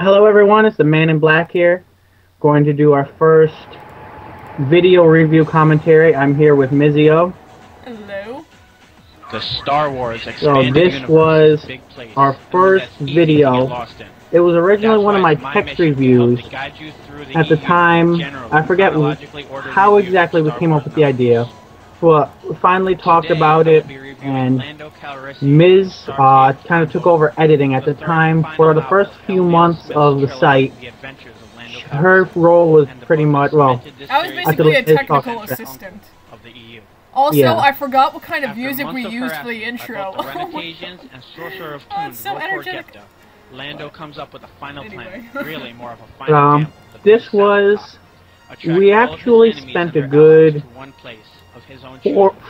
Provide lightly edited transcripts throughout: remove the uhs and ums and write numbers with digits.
Hello everyone, it's the Man in Black here. Going to do our first video review commentary. I'm here with MizzeeOH. Hello. The Star Wars So expanded this universe was big place, our first video. It was originally one of my text reviews. At the time, I forget how exactly we came up with the idea. Well, we finally talked about it, and Miz kind of took over editing at the time. For the first few months of the site, her role was pretty much, well, I was basically a technical assistant. Also, yeah. I forgot what kind of music we used for the intro. It's so energetic. Lando comes up with a final plan. Really more of a final plan. This was, we actually spent a good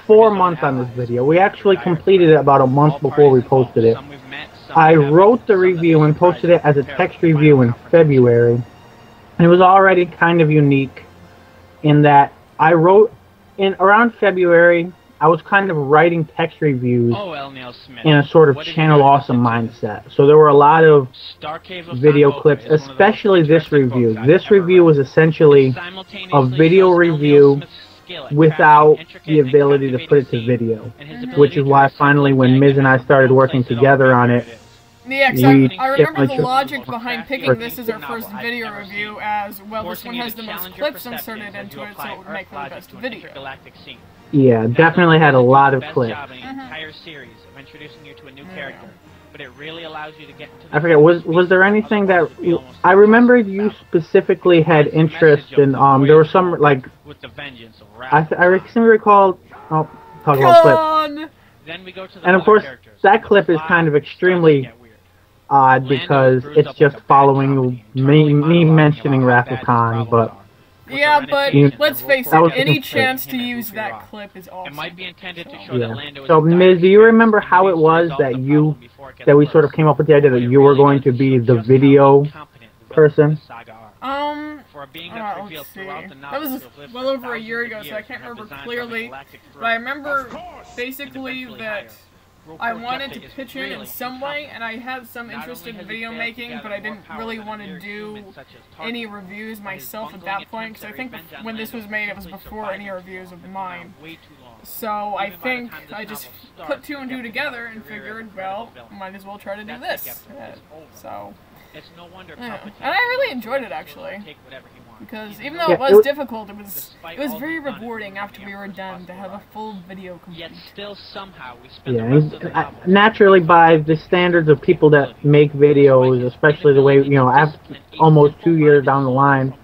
4 months on this video. We actually completed it about a month before we posted it. I wrote the review and posted it as a text review in February. And it was already kind of unique in that I wrote, in around February, I was kind of writing text reviews in a sort of Channel Awesome mindset. So there were a lot of video clips, especially this review. This review was essentially a video review without the ability to put it to video, which is why finally when Miz and I started working together on it, yeah, exactly. I remember the logic behind picking this as our first video review, as, well, this one has the most clips inserted into it, so it would make for the best video. Yeah, definitely had a lot of clips. I forget, was there anything that, I remember you specifically had interest in, there was some, like, I seem to recall, oh, talk about clips. And of course, that clip is kind of extremely odd because it's just following me mentioning Wrath of Khan, but... Yeah, but let's face it, any chance to use that clip is awesome. Yeah. So, Miz, do you remember how it was that we sort of came up with the idea that you were going to be the video person? Let's see. That was well over a year ago, so I can't remember clearly. But I remember basically that I wanted to pitch in some way, and I had some interest in video making, but I didn't really want to do any reviews myself at that point, because I think when this was made, it was before any reviews of mine. So I think I just put 2 and 2 together and figured, well, might as well try to do this. Yeah. And I really enjoyed it, actually. Because even though it was difficult, it was very rewarding after we were done to have a full video complete. Yeah, naturally by the standards of people that make videos, especially the way, you know, after almost 2 years down the line,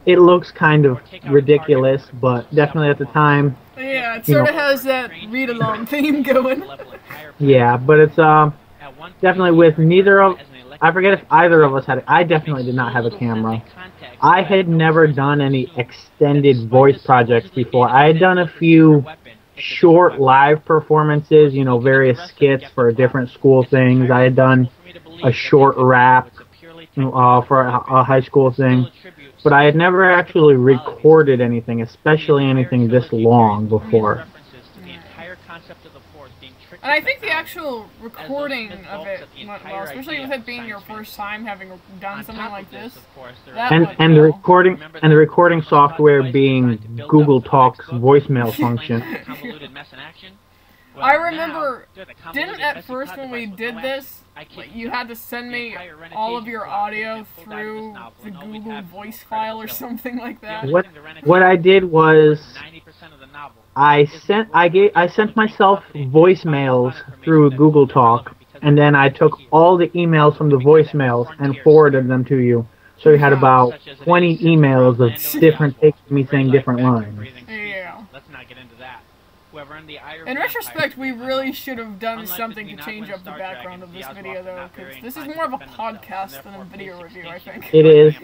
it looks kind of ridiculous, but definitely at the time... Yeah, it sort of has that read-along theme going. Yeah, but it's definitely with neither of... I forget if either of us had it. I definitely did not have a camera. I had never done any extended voice projects before. I had done a few short live performances, you know, various skits for different school things. I had done a short rap for a high school thing. But I had never actually recorded anything, especially anything this long before. And I think the actual recording of it went well, especially with it being your first time having done something like this. And the recording software being Google Talk's voicemail function. I remember, didn't at first when we did this, you had to send me all of your audio through the Google voice file or something like that? What I did was I sent myself voicemails through Google Talk, and then I took all the emails from the voicemails and forwarded them to you. So you had about 20 emails of different takes of me saying different lines. Yeah. In retrospect, we really should have done something to change up the background of this video, though, because this is more of a podcast than a video review, I think. It is.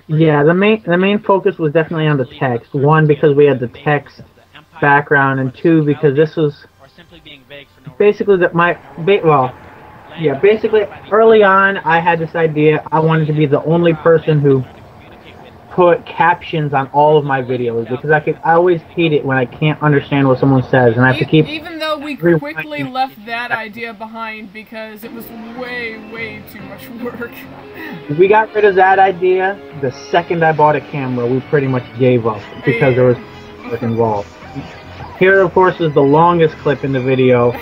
Yeah, the main focus was definitely on the text. 1, because we had the text background, and 2, because this was basically basically early on I had this idea. I wanted to be the only person who put captions on all of my videos because I always hate it when I can't understand what someone says and I have to keep... Even though we quickly left that idea behind because it was way too much work. We got rid of that idea the second I bought a camera. We pretty much gave up because there was work involved. Here, of course, is the longest clip in the video.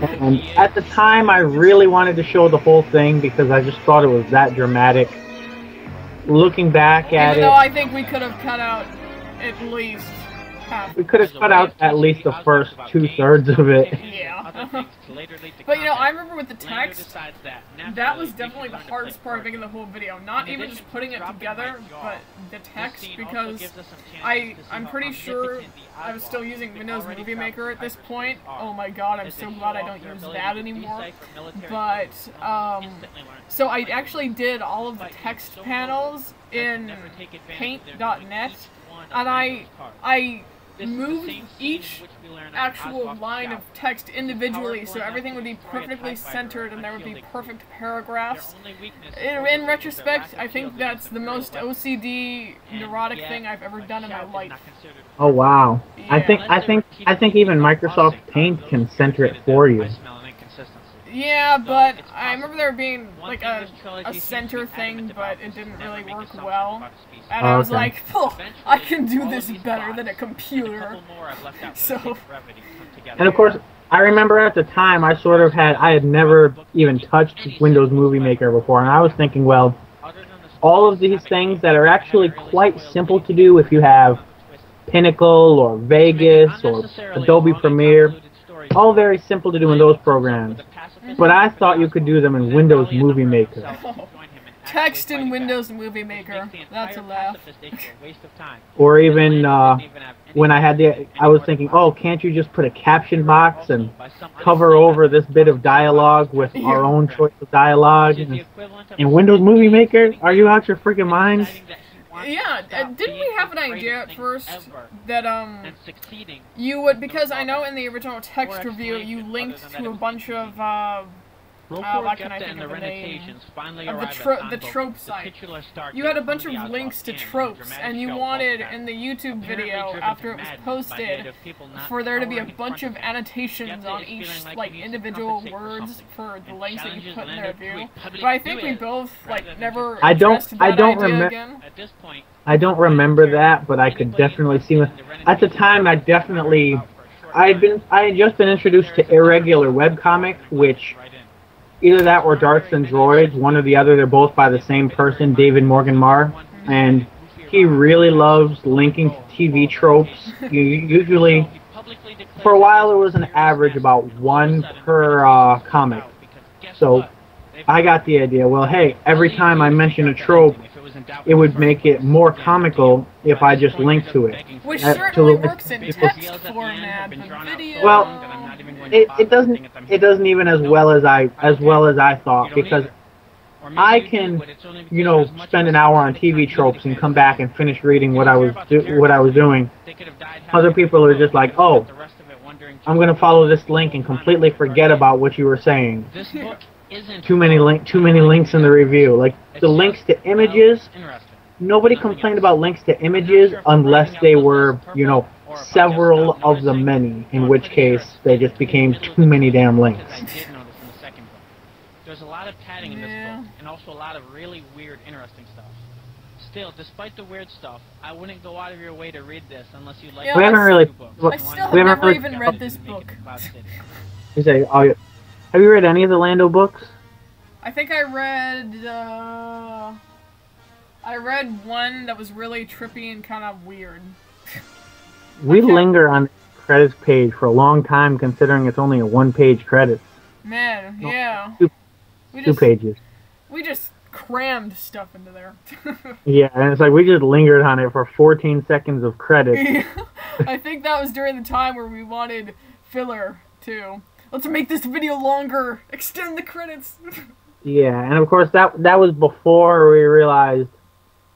And at the time, I really wanted to show the whole thing because I just thought it was that dramatic. Looking back at Even though I think we could have cut out at least half. we could have cut out at least the first 2/3 of it. Yeah. But you know, I remember with the text, that was definitely the hardest part of making the whole video. Not even just putting it together, but the text, because I'm pretty sure I was still using Windows Movie Maker at this point. Oh my god, I'm so glad I don't use that anymore. But, so I actually did all of the text panels in Paint.net, and I moved each actual line of text individually so everything would be perfectly centered and there would be perfect paragraphs. In retrospect, I think that's the most OCD neurotic thing I've ever done in my life. Oh wow. Yeah. I think even Microsoft Paint can center it for you. Yeah, but I remember there being like a center thing, but it didn't really work well. And I was like, oh, I can do this better than a computer. So. And of course, I remember at the time I had never even touched Windows Movie Maker before, and I was thinking, well, all of these things that are actually quite simple to do if you have Pinnacle or Vegas or Adobe Premiere, all very simple to do in those programs. But I thought you could do them in Windows Movie Maker. Oh, text in Windows Movie Maker. That's a laugh. Or even when I was thinking, oh, can't you just put a caption box and cover over this bit of dialogue with our own choice of dialogue? In Windows Movie Maker? Are you out your freaking mind? Yeah, didn't we have an idea at first that, you would, because I know in the original text review you linked to a bunch of, why can I think of the name? Of the trope site. You had a bunch of links to tropes, and you wanted, in the YouTube video, after it was posted, for there to be a bunch of annotations on each, like, individual words for the links that you put in the review. But I think we both, like, never addressed that idea again. I don't remember that, but I could definitely see it. At the time, I had just been introduced to Irregular Webcomic, which either that or Darts and Droids, one or the other. They're both by the same person, David Morgan Marr, and he really loves linking to TV tropes. Usually, for a while, it was an average about one per comic. So I got the idea. Well, hey, every time I mention a trope, it would make it more comical if I just linked to it. Which certainly works in text format, but video. Well, it doesn't even as well as I thought, because I can, you know, spend an hour on TV tropes and come back and finish reading what I was doing. Other people are just like, oh, I'm gonna follow this link and completely forget about what you were saying. Too many links in the review. Like the links to images, nobody complained about links to images unless they were, you know, several of the many, in which case they just became too many damn links. I did notice in the second book. There's a lot of padding in this book, and also a lot of really weird, interesting stuff. Still, despite the weird stuff, I wouldn't go out of your way to read this unless you like. Yeah, we haven't really. I still have never even read this book. You say, oh, have you read any of the Lando books? I think I read one that was really trippy and kind of weird. We linger on the credits page for a long time, considering it's only a one-page credit. Man, yeah. Two pages. We just crammed stuff into there. Yeah, and it's like we just lingered on it for 14 seconds of credits. I think that was during the time where we wanted filler, too. Let's make this video longer. Extend the credits. Yeah, and of course that was before we realized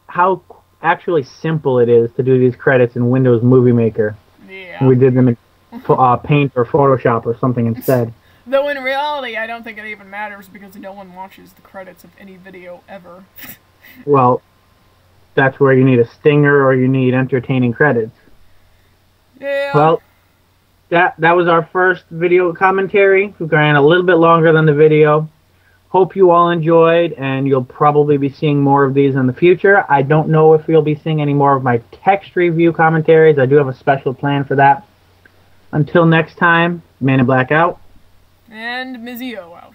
how actually simple it is to do these credits in Windows Movie Maker. Yeah. We did them in Paint or Photoshop or something instead. Though in reality, I don't think it even matters because no one watches the credits of any video ever. Well, that's where you need a stinger or you need entertaining credits. Yeah. Well, that was our first video commentary. We ran a little bit longer than the video. Hope you all enjoyed, and you'll probably be seeing more of these in the future. I don't know if you'll be seeing any more of my text review commentaries. I do have a special plan for that. Until next time, Man in Black out. And MizzeeOH out.